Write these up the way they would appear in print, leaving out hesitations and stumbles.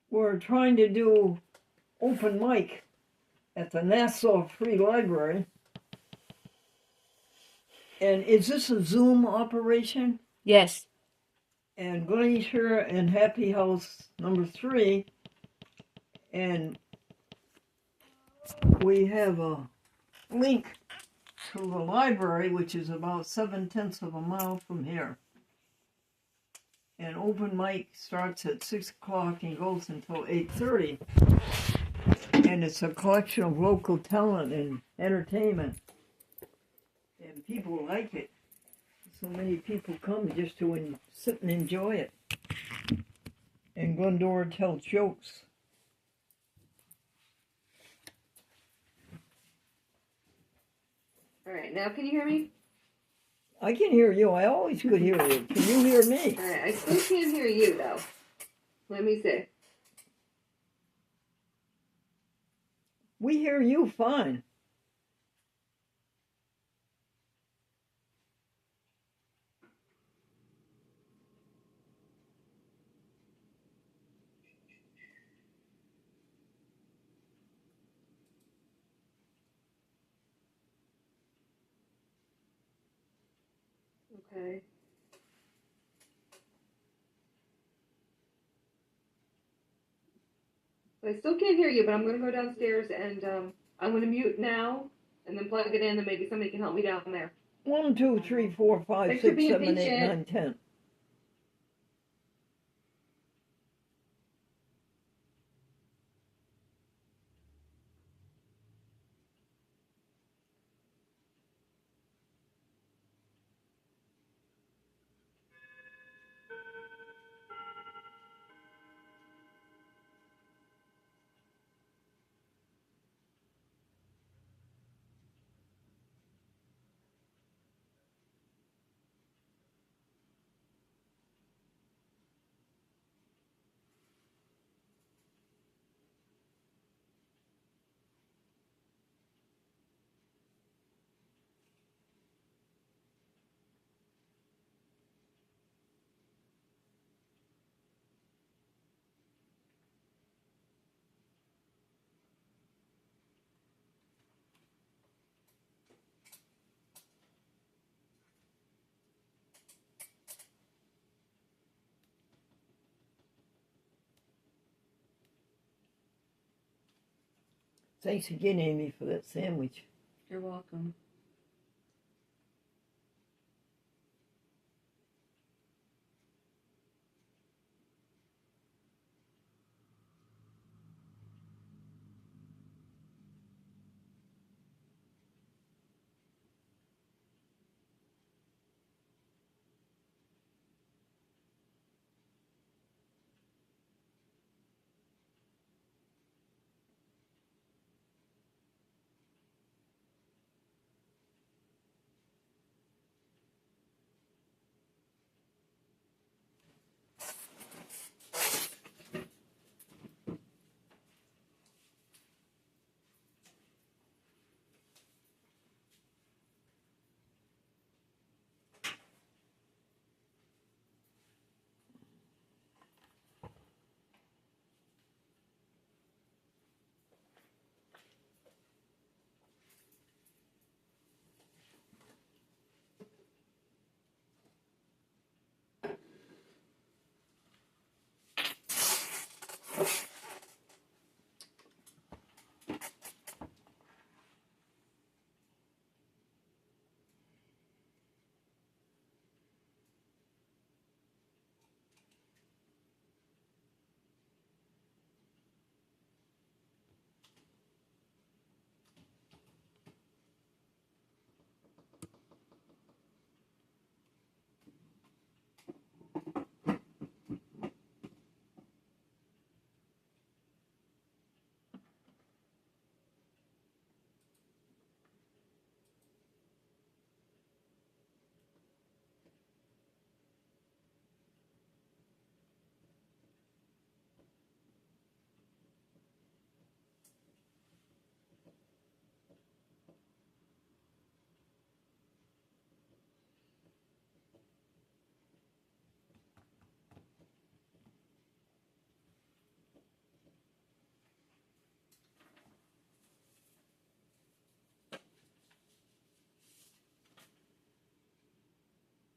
We're trying to do open mic at the Nassau Free Library. And is this a Zoom operation? Yes. And Glacier and Happy House number 3. And we have a link to the library, which is about 7/10 of a mile from here. And open mic starts at 6 o'clock and goes until 8:30. And it's a collection of local talent and entertainment. And people like it. So many people come just to sit and enjoy it. And Glendora tells jokes. All right, now can you hear me? I can hear you. I always could hear you. Can you hear me? All right, I still can't hear you, though. Let me see. We hear you fine. Okay. I still can't hear you, but I'm going to go downstairs and I'm going to mute now and then plug it in and maybe somebody can help me down there. 1, 2, 3, 4, 5, Thanks 6, for being 7, 8, patient. 9, 10. Thanks again, Amy, for that sandwich. You're welcome.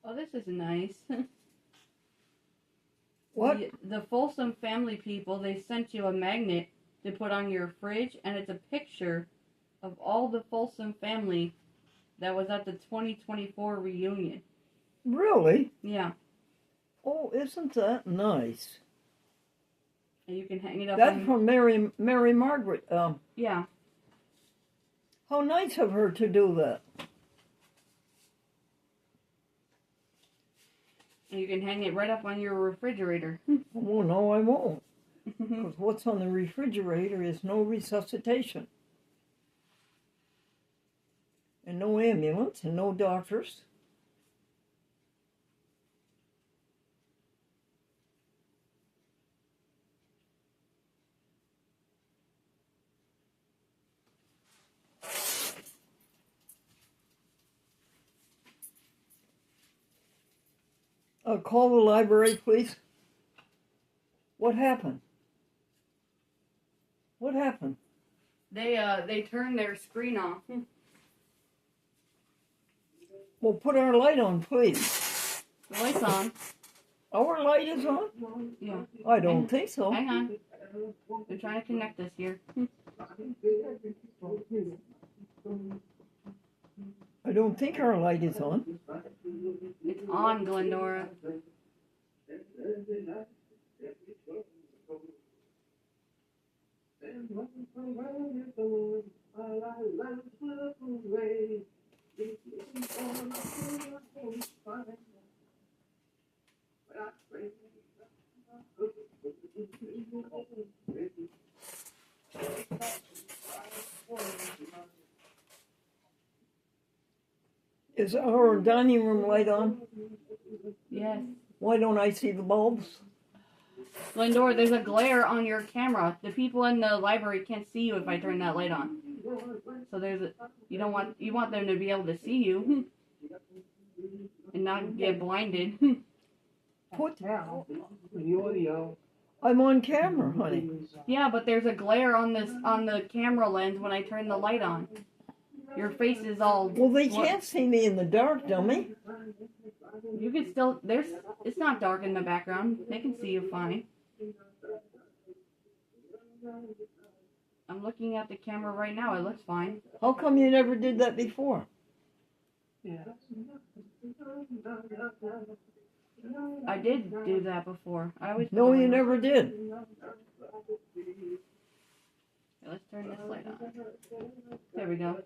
Oh, this is nice. What? The Folsom family people, they sent you a magnet to put on your fridge, and it's a picture of all the Folsom family that was at the 2024 reunion. Really? Yeah. Oh, isn't that nice? And you can hang it up That's on... from Mary Margaret. Yeah. How nice of her to do that. And you can hang it right up on your refrigerator. Oh, no, I won't. Because what's on the refrigerator is no resuscitation. And no ambulance and no doctors. Call the library, please. What happened? What happened? They turned their screen off. Well, put our light on, please. The light's on. Our light is on? Yeah. I don't think so. Hang on. They're trying to connect us here. I don't think our light is on. It's on, Glendora. Is our dining room light on? Yes. Why don't I see the bulbs? Glendora, there's a glare on your camera. The people in the library can't see you if I turn that light on. So you want them to be able to see you and not get blinded. I'm on camera, honey. Yeah, but there's a glare on the camera lens when I turn the light on. Your face is all... Well, they can't see me in the dark, dummy. You can still... It's not dark in the background. They can see you fine. I'm looking at the camera right now. It looks fine. How come you never did that before? I did do that before. I always... No, you never did. Let's turn this light on. There we go.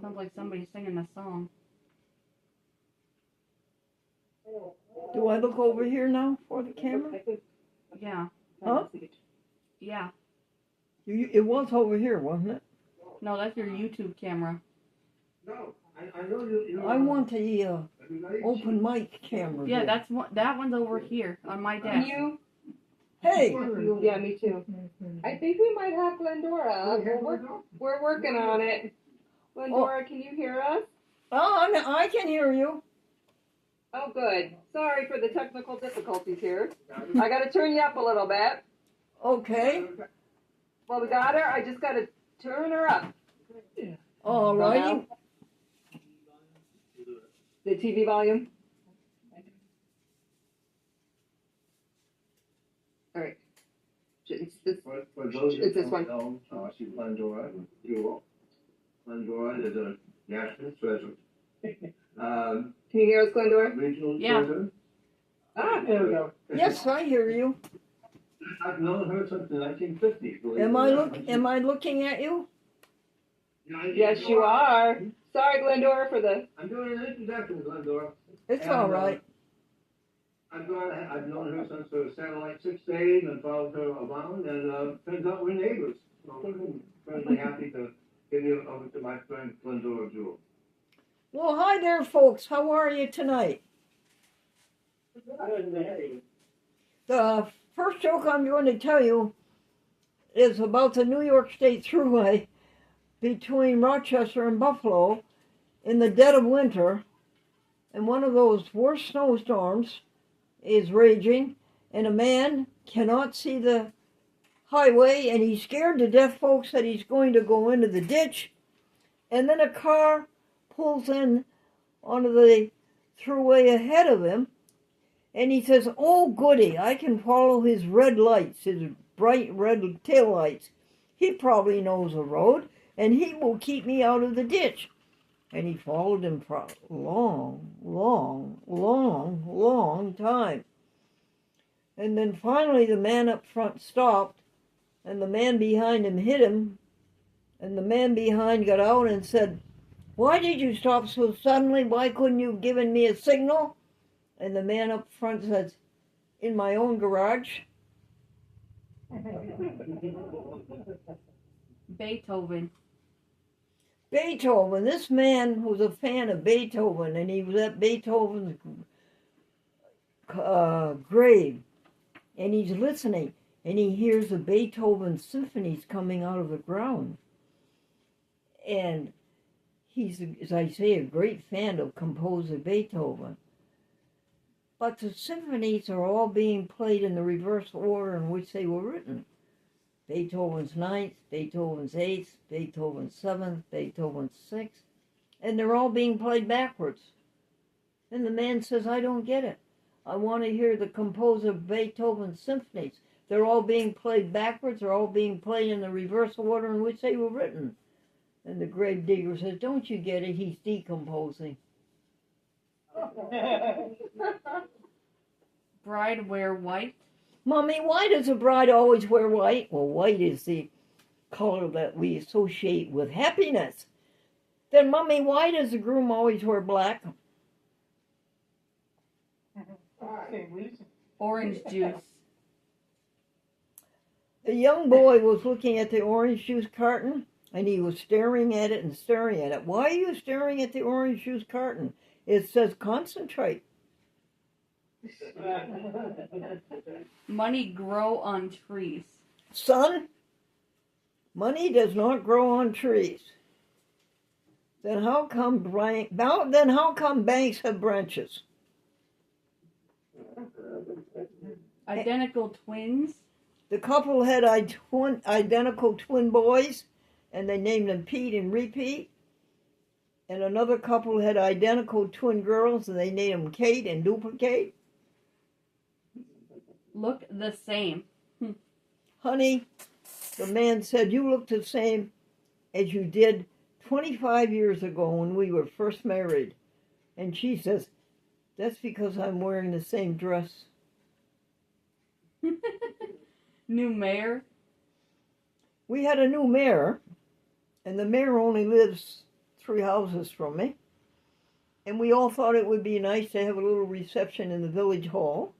Sounds like somebody's singing a song. Do I look over here now for the camera? Yeah. Huh? Yeah. It was over here, wasn't it? No, that's your YouTube camera. No, I know you. I want the open mic camera. Yeah, there. that one's over here on my Can desk. you? Hey! Yeah, me too. I think we might have Glendora. We're working on it. Glendora, can you hear us? Oh, I can hear you. Oh, good. Sorry for the technical difficulties here. I got to turn you up a little bit. Okay. Well, we got her. I just got to turn her up. All righty. The TV volume. All right. It's this. For those It's this who one. don't know, she's Glendora Jewel. Glendora is a national treasure. Can you hear us, Glendora? Regional Yeah. treasure. Ah, there we go. Yes, I hear you. I've known her since the 1950s. believe it Am or I not. looking at you? Yes, you are. Sorry, Glendora, for the. I'm doing an introduction, Glendora. It's And, all right. I've known her since her satellite 6 days and followed her around, and turns out we're neighbors. So I'm certainly happy to give you over to my friend Glendora Jewel. Well, hi there, folks. How are you tonight? The first joke I'm going to tell you is about the New York State Thruway between Rochester and Buffalo in the dead of winter, and one of those worst snowstorms is raging, and a man cannot see the highway, and he's scared to death, folks, that he's going to go into the ditch. And then a car pulls in onto the throughway ahead of him, and he says, "Oh, goody, I can follow his red lights, his bright red taillights. He probably knows the road, and he will keep me out of the ditch." And he followed him for a long, long, long, long time. And then finally the man up front stopped, and the man behind him hit him, and the man behind got out and said, "Why did you stop so suddenly? Why couldn't you have given me a signal?" And the man up front says, "In my own garage." Beethoven. Beethoven, this man was a fan of Beethoven, and he was at Beethoven's grave, and he's listening, and he hears the Beethoven symphonies coming out of the ground. And he's, as I say, a great fan of composer Beethoven. But the symphonies are all being played in the reverse order in which they were written. Beethoven's 9th, Beethoven's 8th, Beethoven's 7th, Beethoven's 6th, and they're all being played backwards. And the man says, "I don't get it. I want to hear the composer of Beethoven's symphonies. They're all being played backwards, they're all being played in the reverse order in which they were written." And the grave digger says, "Don't you get it? He's decomposing." Bride wear white. "Mommy, why does a bride always wear white?" "Well, white is the color that we associate with happiness." "Then, Mommy, why does the groom always wear black?" Orange juice. The young boy was looking at the orange juice carton, and he was staring at it and staring at it. "Why are you staring at the orange juice carton?" "It says concentrate." Money grow on trees. "Son, money does not grow on trees." Then how come banks have branches?" Identical twins. The couple had identical twin boys, and they named them Pete and Repeat. And another couple had identical twin girls, and they named them Kate and Duplicate. Look the same. "Honey," the man said, "you look the same as you did 25 years ago when we were first married." And she says, "That's because I'm wearing the same dress." New mayor. We had a new mayor, and the mayor only lives 3 houses from me. And we all thought it would be nice to have a little reception in the village hall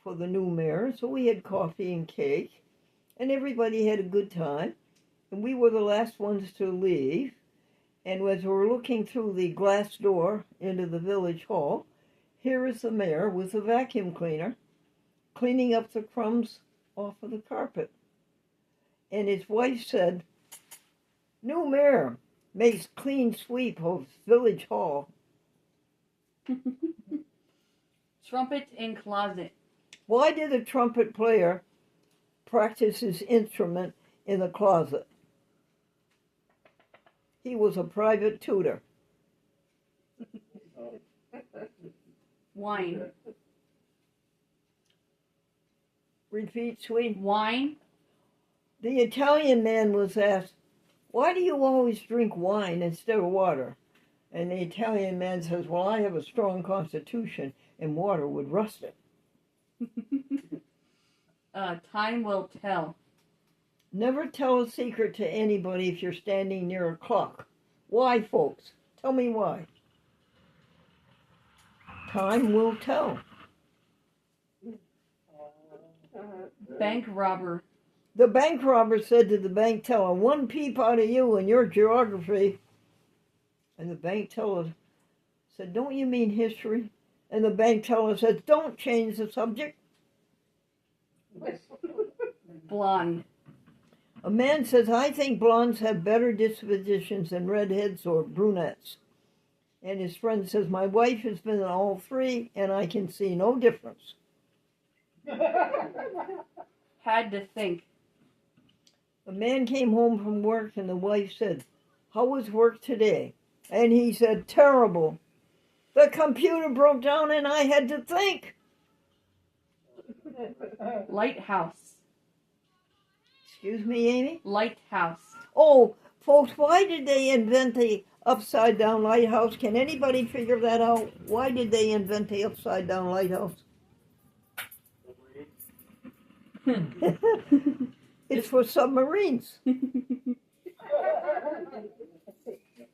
for the new mayor. So we had coffee and cake, and everybody had a good time. And we were the last ones to leave. And as we were looking through the glass door into the village hall, here is the mayor with a vacuum cleaner cleaning up the crumbs off of the carpet. And his wife said, "New mayor makes clean sweep of village hall." Trumpet in closet. Why did the trumpet player practice his instrument in the closet? He was a private tutor. Wine. Repeat, sweet. Wine. The Italian man was asked, "Why do you always drink wine instead of water?" And the Italian man says, "Well, I have a strong constitution, and water would rust it." Time will tell. Never tell a secret to anybody if you're standing near a clock. Why, folks? Tell me why. Time will tell. Bank robber. The bank robber said to the bank teller, "One peep out of you and your geography." And the bank teller said, "Don't you mean history?" And the bank teller said, "Don't change the subject." Blonde. A man says, "I think blondes have better dispositions than redheads or brunettes." And his friend says, "My wife has been in all 3, and I can see no difference." Had to think. A man came home from work, and the wife said, how was work today? And he said, terrible. The computer broke down and I had to think. Lighthouse. Excuse me, Amy? Lighthouse. Oh, folks, why did they invent the upside down lighthouse? Can anybody figure that out? Why did they invent the upside down lighthouse? It's for submarines.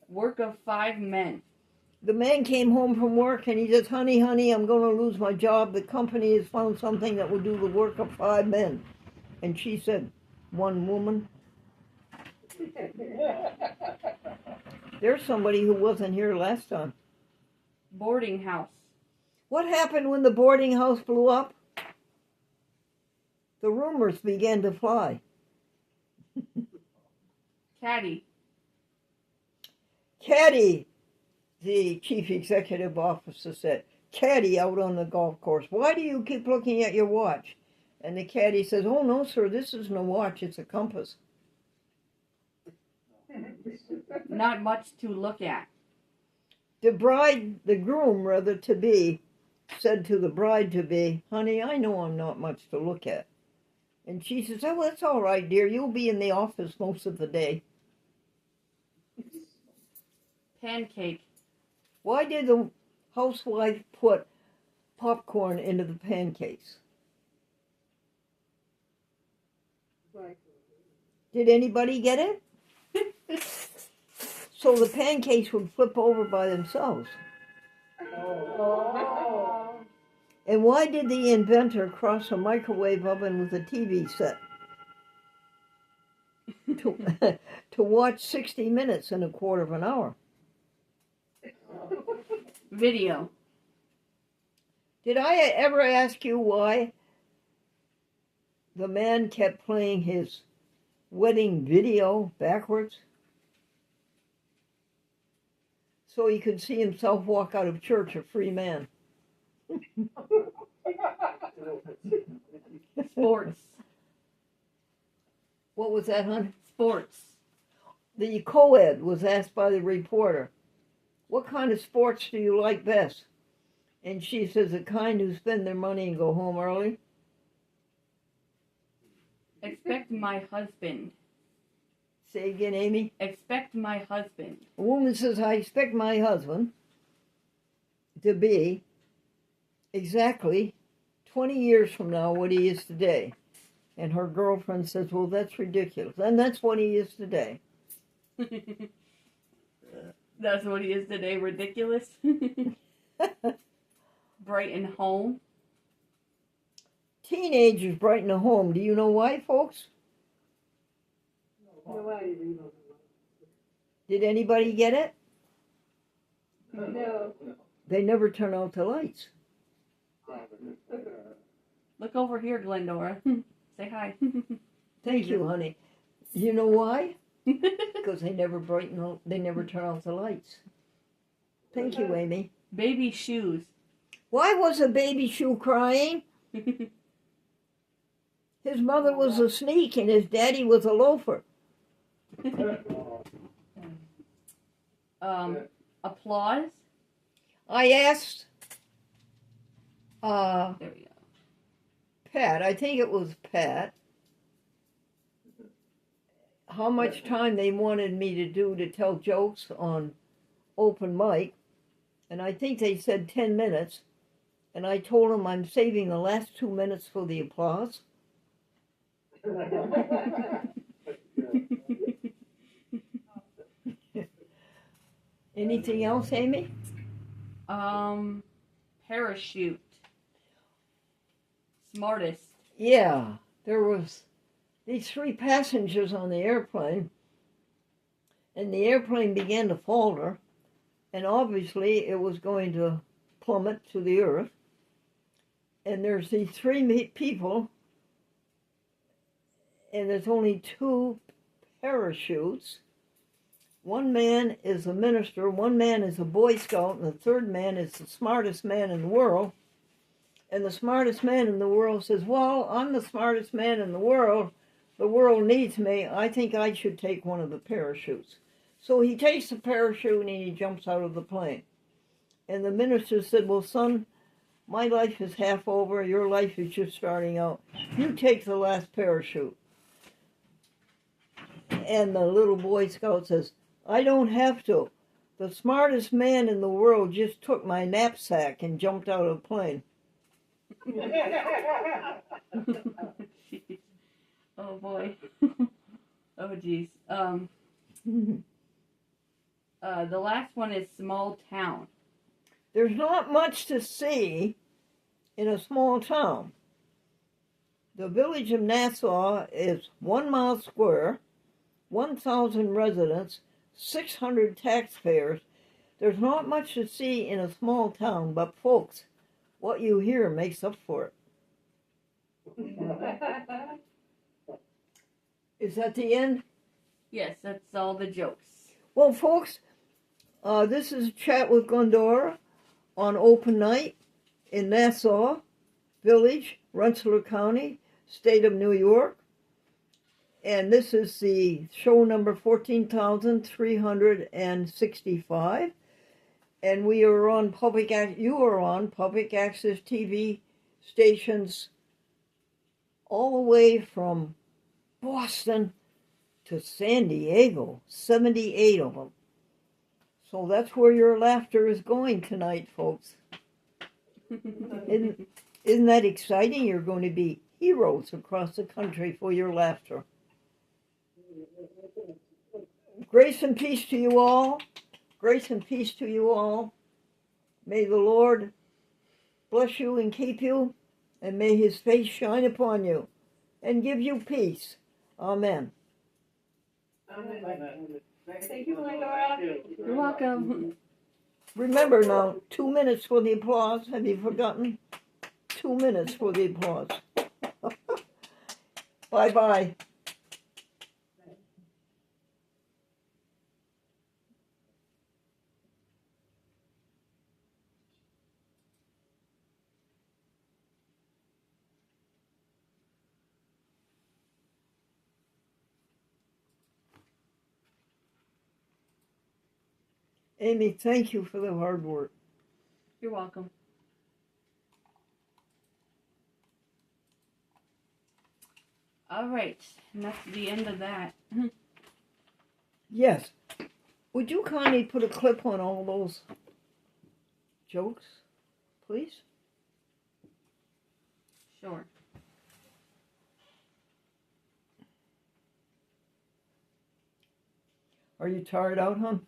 Work of 5 men. The man came home from work and he says, honey, I'm going to lose my job. The company has found something that will do the work of 5 men. And she said, 1 woman? There's somebody who wasn't here last time. Boarding house. What happened when the boarding house blew up? The rumors began to fly. Caddy. Caddy, the chief executive officer said, caddy out on the golf course. Why do you keep looking at your watch? And the caddy says, oh no, sir, this isn't a watch, it's a compass. Not much to look at. The groom to be, said to the bride to be, honey, I know I'm not much to look at. And she says, oh, that's all right, dear. You'll be in the office most of the day. Pancake. Why did the housewife put popcorn into the pancakes? Did anybody get it? So the pancakes would flip over by themselves. And why did the inventor cross a microwave oven with a TV set? To watch 60 Minutes in a quarter of an hour. Video. Did I ever ask you why the man kept playing his wedding video backwards? So he could see himself walk out of church a free man. Sports. What was that, hon? Sports. The co-ed was asked by the reporter, what kind of sports do you like best? And she says, the kind who spend their money and go home early. Expect my husband. Say again, Amy. Expect my husband. A woman says, I expect my husband to be exactly 20 years from now what he is today. And her girlfriend says, well, that's ridiculous. And that's what he is today. That's what he is today. Ridiculous. Brighten home. Teenagers brighten a home. Do you know why, folks? Did anybody get it? No. They never turn out the lights. Look over here, Glendora. Say hi. Thank you, honey. You know why? Because they never they never turn off the lights. Thank you, Amy. Baby shoes. Why was a baby shoe crying? His mother was a sneak and his daddy was a loafer. Applause. I asked There we go. Pat, I think it was Pat, how much time they wanted me to do to tell jokes on open mic. And I think they said 10 minutes. And I told them I'm saving the last 2 minutes for the applause. Anything else, Amy? Parachute. Smartest. Yeah, there was these 3 passengers on the airplane, and the airplane began to falter, and obviously it was going to plummet to the earth. And there's these 3 people, and there's only 2 parachutes. One man is a minister, one man is a Boy Scout, and the third man is the smartest man in the world. And the smartest man in the world says, well, I'm the smartest man in the world needs me, I think I should take one of the parachutes. So he takes the parachute and he jumps out of the plane. And the minister said, well, son, my life is half over. Your life is just starting out. You take the last parachute. And the little Boy Scout says, I don't have to. The smartest man in the world just took my knapsack and jumped out of the plane. Jeez. Oh boy. Oh jeez. The last one is small town. There's not much to see in a small town. The village of Nassau is 1 mile square, 1,000 residents, 600 taxpayers. There's not much to see in a small town, but folks, what you hear makes up for it. Is that the end? Yes, that's all the jokes. Well, folks, this is a chat with Glendora on open night in Nassau Village, Rensselaer County, state of New York. And this is the show number 14,365. And we are on you are on public access TV stations all the way from Boston to San Diego, 78 of them. So that's where your laughter is going tonight, folks. Isn't that exciting? You're going to be heroes across the country for your laughter. Grace and peace to you all. Grace and peace to you all. May the Lord bless you and keep you, and may his face shine upon you and give you peace. Amen. Thank you, Glendora. You're welcome. Remember now, 2 minutes for the applause. Have you forgotten? 2 minutes for the applause. Bye-bye. Amy, thank you for the hard work. You're welcome. All right, and that's the end of that. Yes. Would you kindly put a clip on all those jokes, please? Sure. Are you tired out, hon?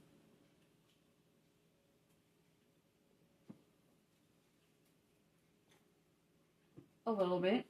A little bit.